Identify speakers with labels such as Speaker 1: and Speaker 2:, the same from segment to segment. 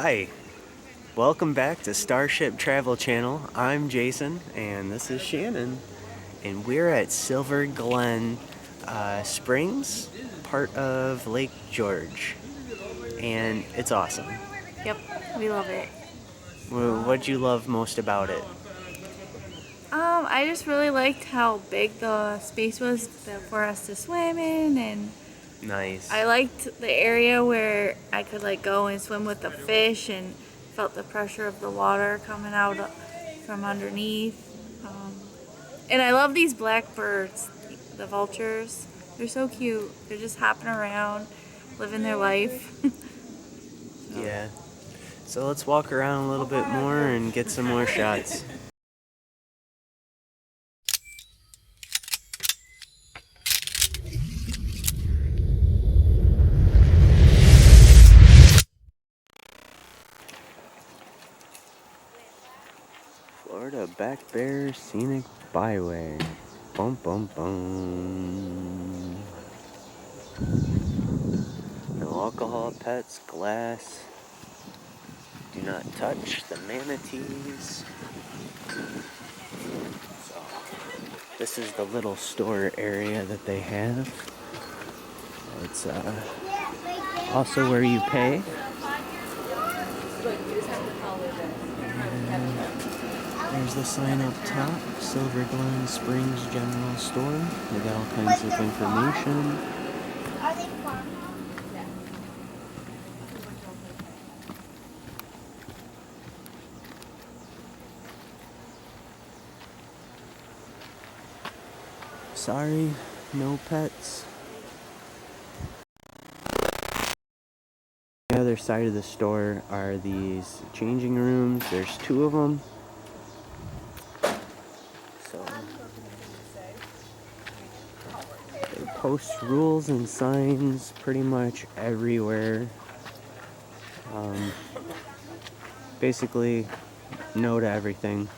Speaker 1: Hi, welcome back to Starship Travel Channel. I'm Jason, and this is Shannon, and we're at Silver Glen Springs, part of Lake George, and it's awesome.
Speaker 2: Yep, we love it.
Speaker 1: What'd you love most about it?
Speaker 2: I just really liked how big the space was for us to swim in, and
Speaker 1: Nice.
Speaker 2: I liked the area where I could go and swim with the fish and felt the pressure of the water coming out from underneath. And I love these black birds, the vultures. They're so cute. They're just hopping around, living their life.
Speaker 1: Yeah. So let's walk around a little bit more and get some more shots. Florida Back Bear Scenic Byway. Bum bum bum. No alcohol, pets, glass. Do not touch the manatees. So, this is the little store area that they have. It's also where you pay. There's the sign up top, Silver Glen Springs General Store. They got all kinds of information.
Speaker 3: Are they fun?
Speaker 1: Sorry, no pets. The other side of the store are these changing rooms. There's two of them. So they post rules and signs pretty much everywhere. Basically, no to everything.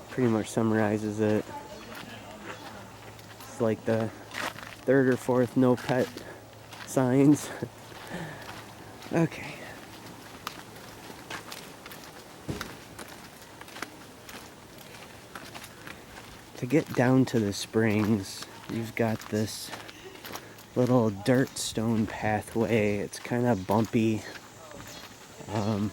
Speaker 1: Pretty much summarizes it. It's like the third or fourth no pet signs. Okay. To get down to the springs, you've got this little dirt stone pathway. It's kind of bumpy. So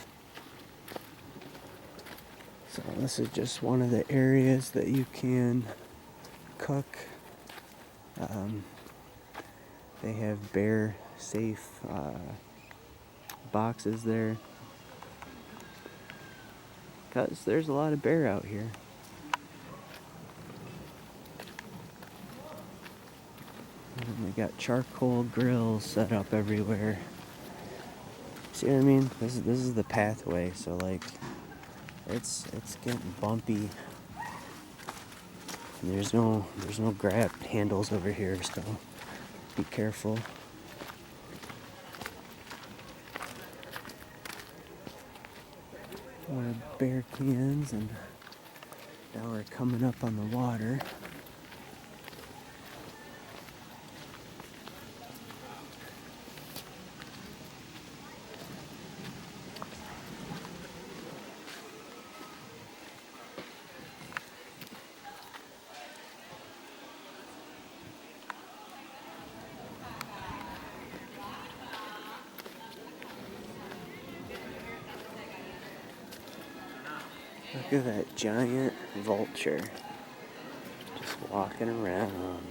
Speaker 1: this is just one of the areas that you can cook. They have bear safe boxes there, because there's a lot of bear out here. And they got charcoal grills set up everywhere. See what I mean? This is the pathway, so like it's getting bumpy. And there's no grab handles over here, so be careful. More bear cans, and now we're coming up on the water. Look at that giant vulture just walking around.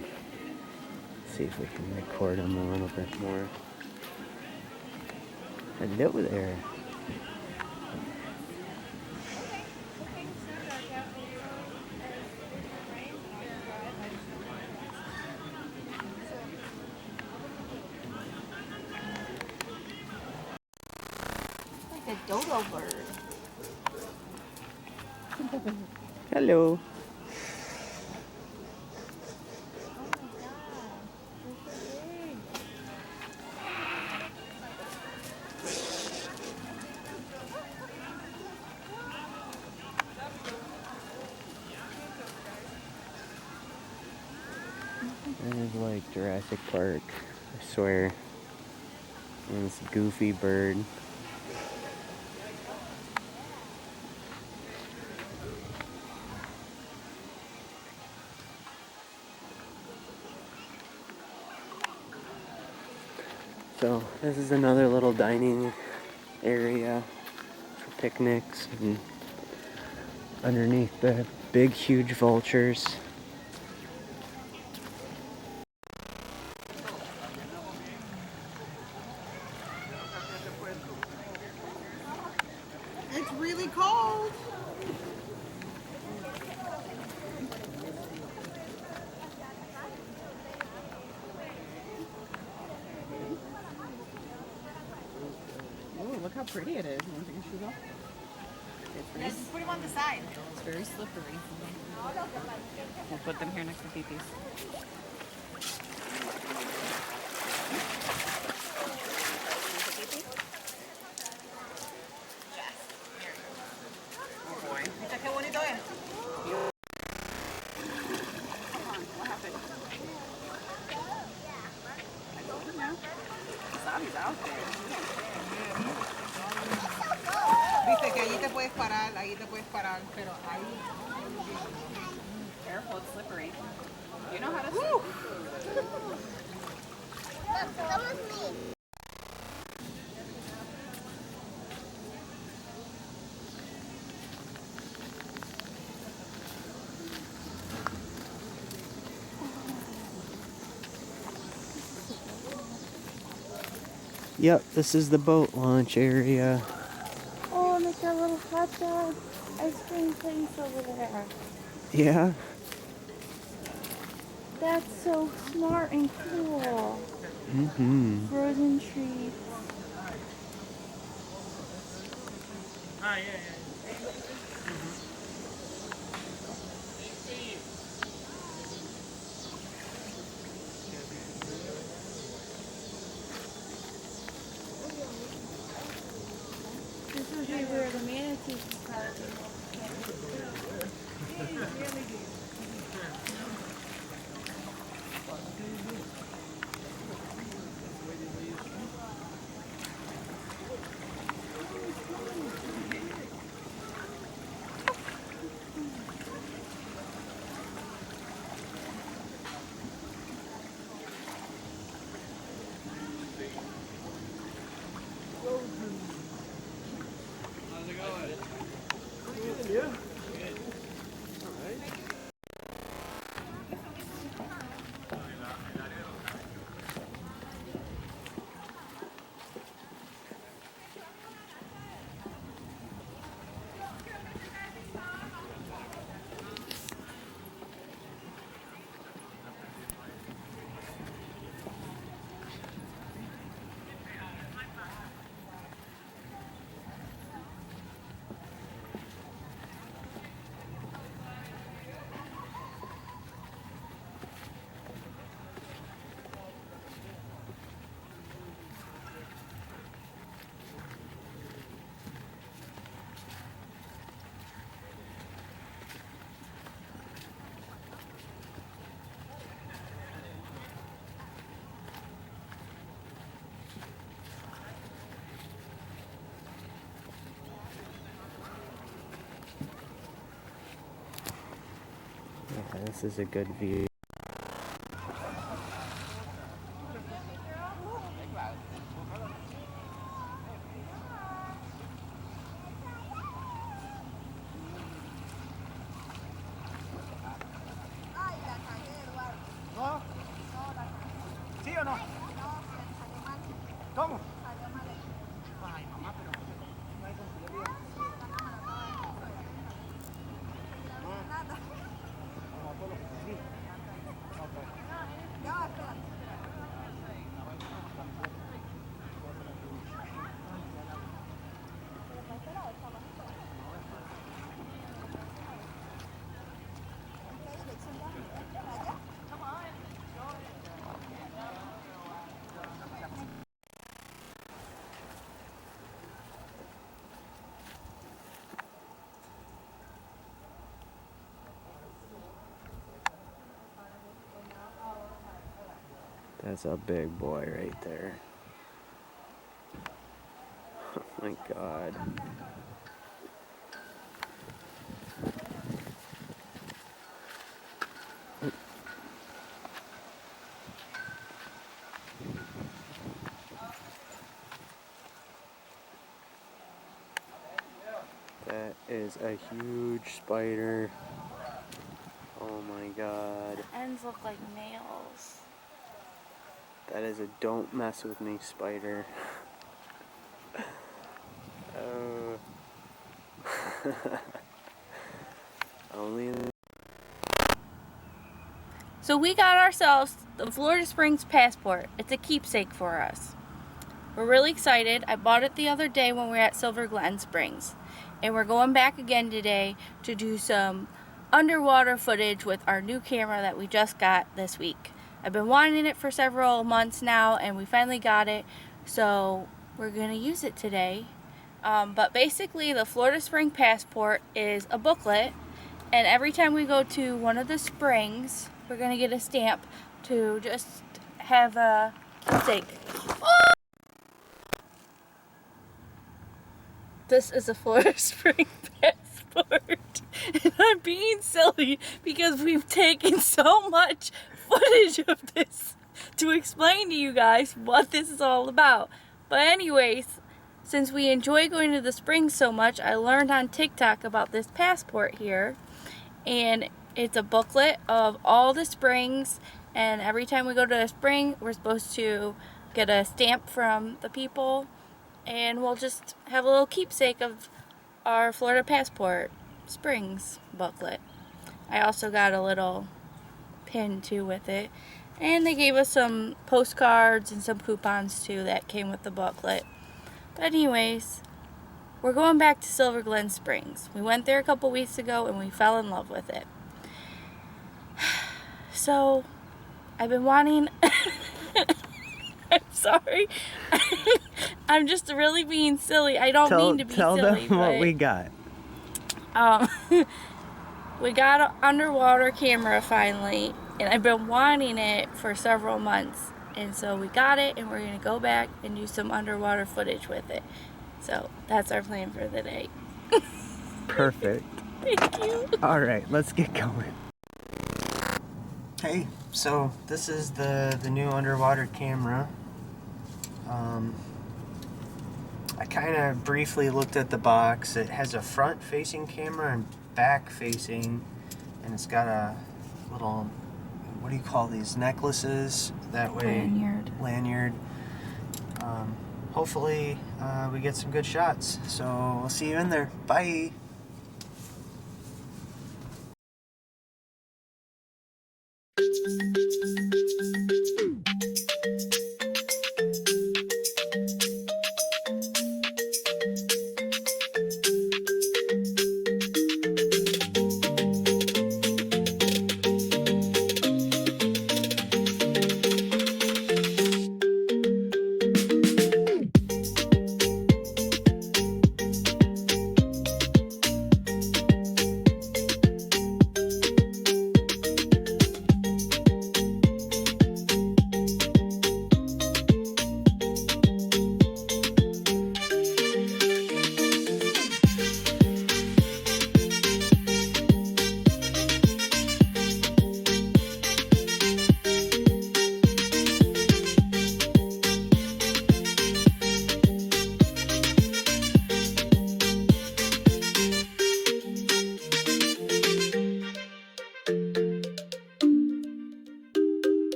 Speaker 1: See if we can record him a little bit more. Hello there.
Speaker 2: Like a dodo bird.
Speaker 1: Hello. There's like Jurassic Park, I swear. And this goofy bird. So this is another little dining area for picnics, and underneath the big huge vultures.
Speaker 4: It's really cold. Oh, look how pretty it is. You want to take your shoes off?
Speaker 5: Yeah, just put them on the side.
Speaker 4: It's very slippery. We'll put them here next to Pipi's. Oh boy.
Speaker 5: Mira qué bonito es.
Speaker 4: Come on, what happened? Sabi's out there.
Speaker 5: Viste que allí te puedes parar, pero ahí.
Speaker 4: Careful, it's slippery. You know how to swim.
Speaker 3: Look, that was me.
Speaker 1: Yep, this is the boat launch area.
Speaker 2: Oh, look at that little hot dog ice cream place over there.
Speaker 1: Yeah.
Speaker 2: That's so smart and cool.
Speaker 1: Mm-hmm.
Speaker 2: Frozen treats. This would be where the manatees would probably
Speaker 1: Yeah, this is a good view.
Speaker 5: ¿No? ¿Sí o no? ¿Cómo? Ay, mamá, pero no hay conseguido. Sí.
Speaker 1: That's a big boy right there. Oh my God. That is a huge spider. Oh my god.
Speaker 2: Ends look like nails.
Speaker 1: That is a don't mess with me spider. Oh. Only in
Speaker 2: So we got ourselves the Florida Springs passport. It's a keepsake for us. We're really excited. I bought it the other day when we were at Silver Glen Springs. And we're going back again today to do some underwater footage with our new camera that we just got this week. I've been wanting it for several months now, and we finally got it. So we're going to use it today. But basically, the Florida Spring passport is a booklet. And every time we go to one of the springs, we're going to get a stamp to just have a keepsake. Oh! This is a Florida Spring passport. And I'm being silly because we've taken so much footage of this to explain to you guys what this is all about. But anyways, since we enjoy going to the springs so much, I learned on TikTok about this passport here. And it's a booklet of all the springs, and every time we go to a spring, we're supposed to get a stamp from the people, and we'll just have a little keepsake of our Florida passport springs booklet. I also got a little pin too with it, and they gave us some postcards and some coupons too that came with the booklet. But anyways, we're going back to Silver Glen Springs. We went there a couple weeks ago and we fell in love with it. So, I've been wanting... I'm sorry. I'm just really being silly. I don't mean to be
Speaker 1: tell
Speaker 2: silly.
Speaker 1: them what we got.
Speaker 2: We got an underwater camera finally, and I've been wanting it for several months. And so we got it, and we're going to go back and do some underwater footage with it. So that's our plan for the day.
Speaker 1: Perfect.
Speaker 2: Thank you.
Speaker 1: All right, let's get going. Okay, so this is the new underwater camera. I kind of briefly looked at the box. It has a front-facing camera and back-facing, and it's got a little, what do you call these, necklaces? That way, lanyard. Hopefully we get some good shots. So we'll see you in there. Bye.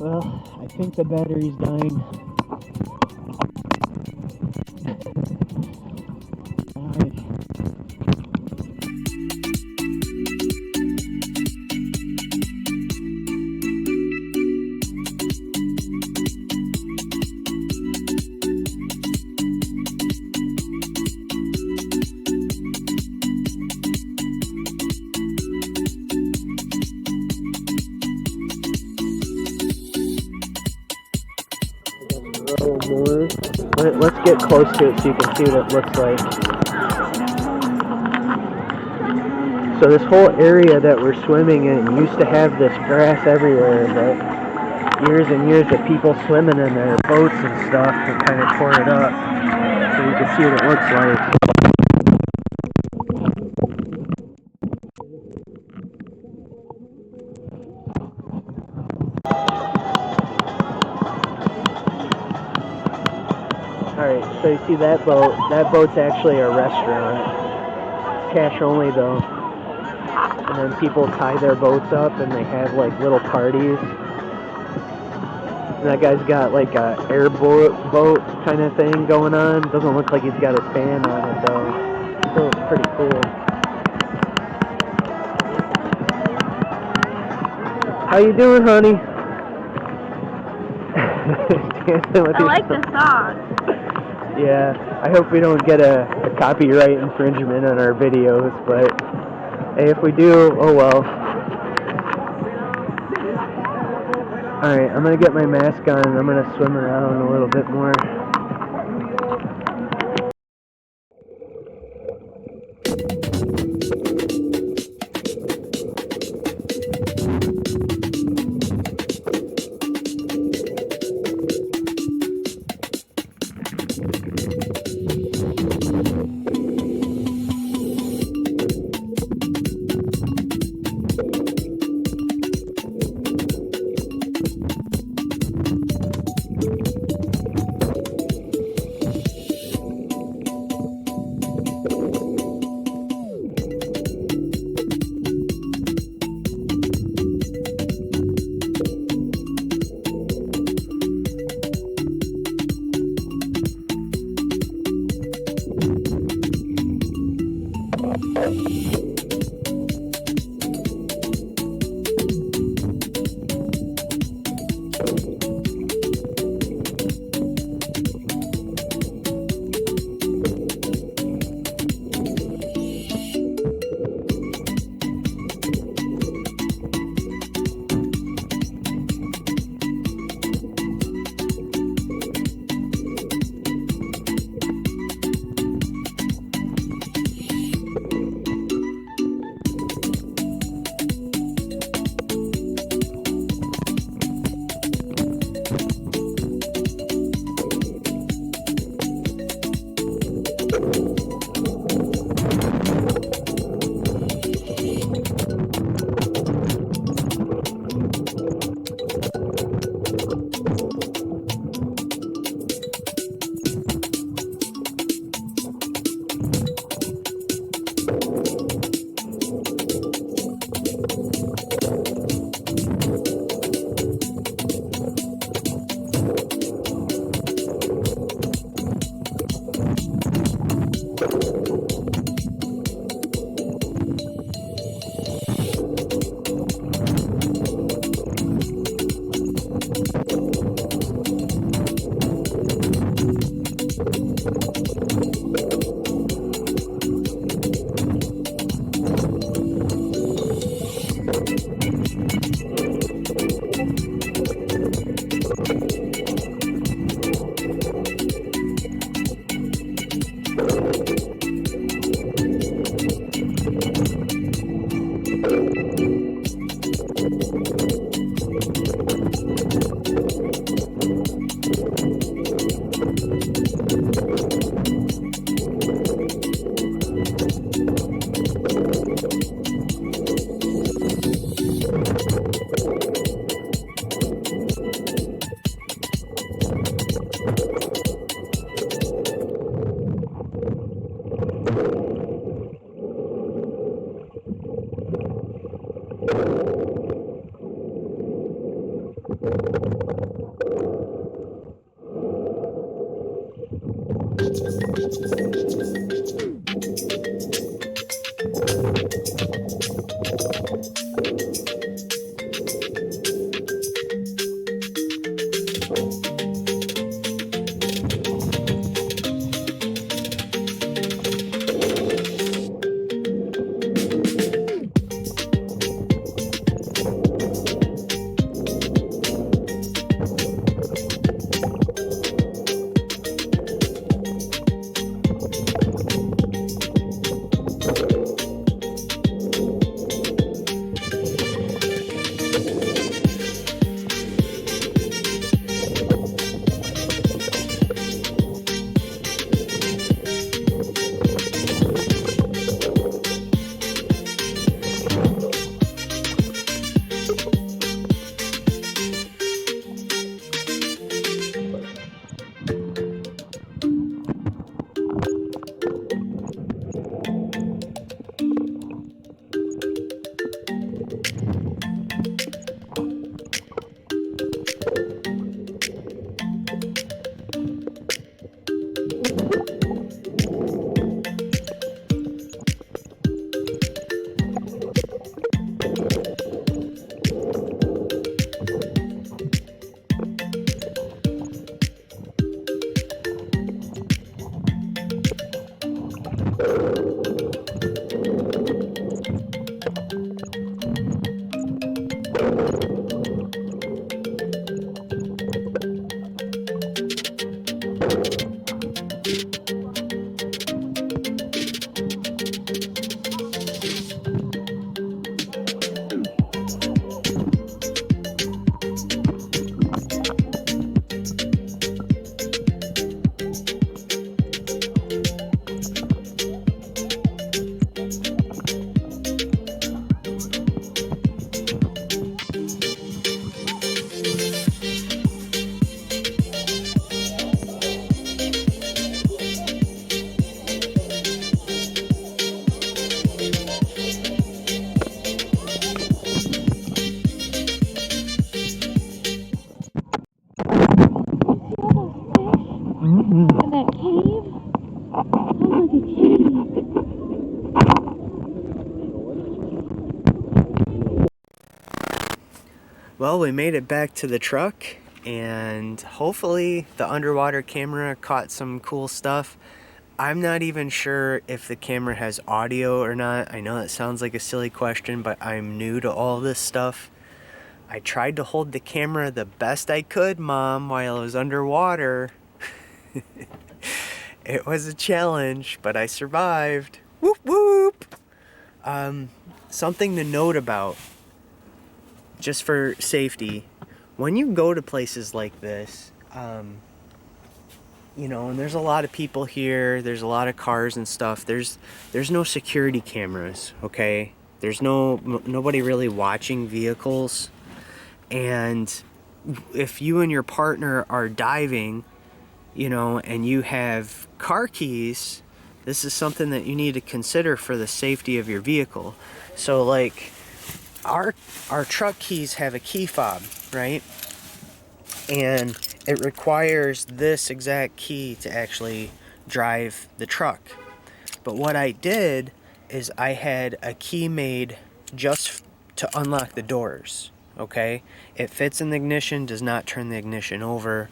Speaker 1: Well, I think the battery's dying. Alright. More. Let's get close to it so you can see what it looks like. So this whole area that we're swimming in used to have this grass everywhere, but years and years of people swimming in their boats and stuff have kind of tore it up. So you can see what it looks like. Alright, so you see that boat? That boat's actually a restaurant. It's cash only though. And then people tie their boats up and they have like little parties. And that guy's got like a airboat boat kind of thing going on. Doesn't look like he's got a fan on it though. Still it's pretty cool. How you doing, honey?
Speaker 2: I like the song.
Speaker 1: Yeah, I hope we don't get a copyright infringement on our videos, but hey, if we do, oh well. Alright, I'm gonna get my mask on and I'm gonna swim around a little bit more.
Speaker 2: That cave? Sounds like a cave.
Speaker 1: Well, we made it back to the truck, and hopefully the underwater camera caught some cool stuff. I'm not even sure if the camera has audio or not. I know that sounds like a silly question, but I'm new to all this stuff. I tried to hold the camera the best I could, Mom, while I was underwater. It was a challenge, but I survived. Whoop whoop! Something to note about, just for safety, when you go to places like this, you know, and there's a lot of people here, there's a lot of cars and stuff, there's no security cameras, okay? There's nobody really watching vehicles. And if you and your partner are diving, you know, and you have car keys, this is something that you need to consider for the safety of your vehicle. So like our truck keys have a key fob, right? And it requires this exact key to actually drive the truck. But what I did is I had a key made just to unlock the doors, okay? It fits in the ignition, does not turn the ignition over.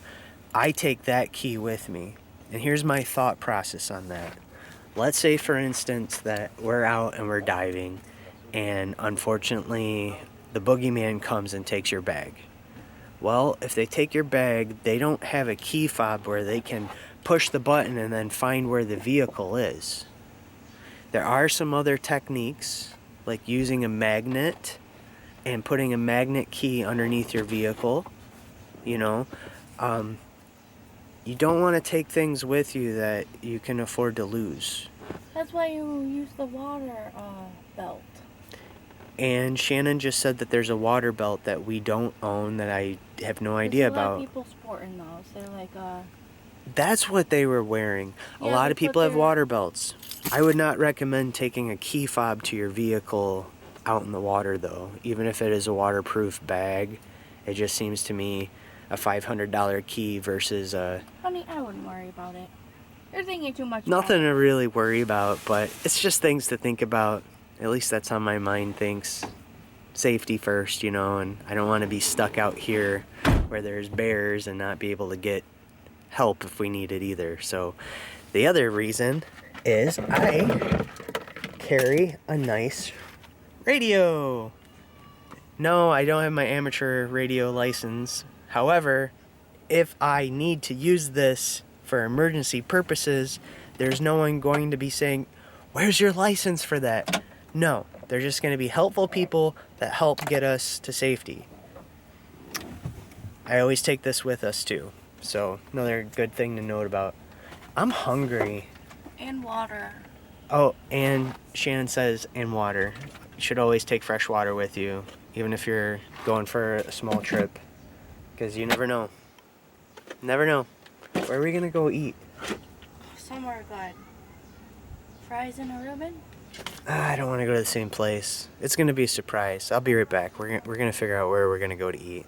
Speaker 1: I take that key with me. And here's my thought process on that. Let's say, for instance, that we're out and we're diving, and unfortunately the boogeyman comes and takes your bag. Well, if they take your bag, they don't have a key fob where they can push the button and then find where the vehicle is. There are some other techniques like using a magnet and putting a magnet key underneath your vehicle. You know, you don't want to take things with you that you can afford to lose.
Speaker 2: That's why you use the water belt.
Speaker 1: And Shannon just said that there's a water belt that we don't own that I have no idea
Speaker 2: A lot of
Speaker 1: about.
Speaker 2: people sporting those. They're like
Speaker 1: That's what they were wearing. A
Speaker 2: Yeah,
Speaker 1: lot
Speaker 2: they
Speaker 1: of people
Speaker 2: put
Speaker 1: have
Speaker 2: their-
Speaker 1: water belts. I would not recommend taking a key fob to your vehicle out in the water, though. Even if it is a waterproof bag, it just seems to me a $500 key versus a...
Speaker 2: Honey, I wouldn't worry about it. You're thinking too much.
Speaker 1: Nothing
Speaker 2: about
Speaker 1: to really worry about, but it's just things to think about. At least that's how my mind thinks. Safety first, you know, and I don't want to be stuck out here where there's bears and not be able to get help if we need it either. So the other reason is I carry a nice radio. No, I don't have my amateur radio license. However, if I need to use this for emergency purposes, there's no one going to be saying, "Where's your license for that?" No, they're just going to be helpful people that help get us to safety. I always take this with us too. So, another good thing to note about. I'm hungry.
Speaker 2: And water.
Speaker 1: Oh, and Shannon says, and water. You should always take fresh water with you, even if you're going for a small trip. Because you never know. Never know. Where are we going to go eat?
Speaker 2: Somewhere good. Fries and a ribbon?
Speaker 1: I don't want to go to the same place. It's going to be a surprise. I'll be right back. We're going to figure out where we're going to go to eat.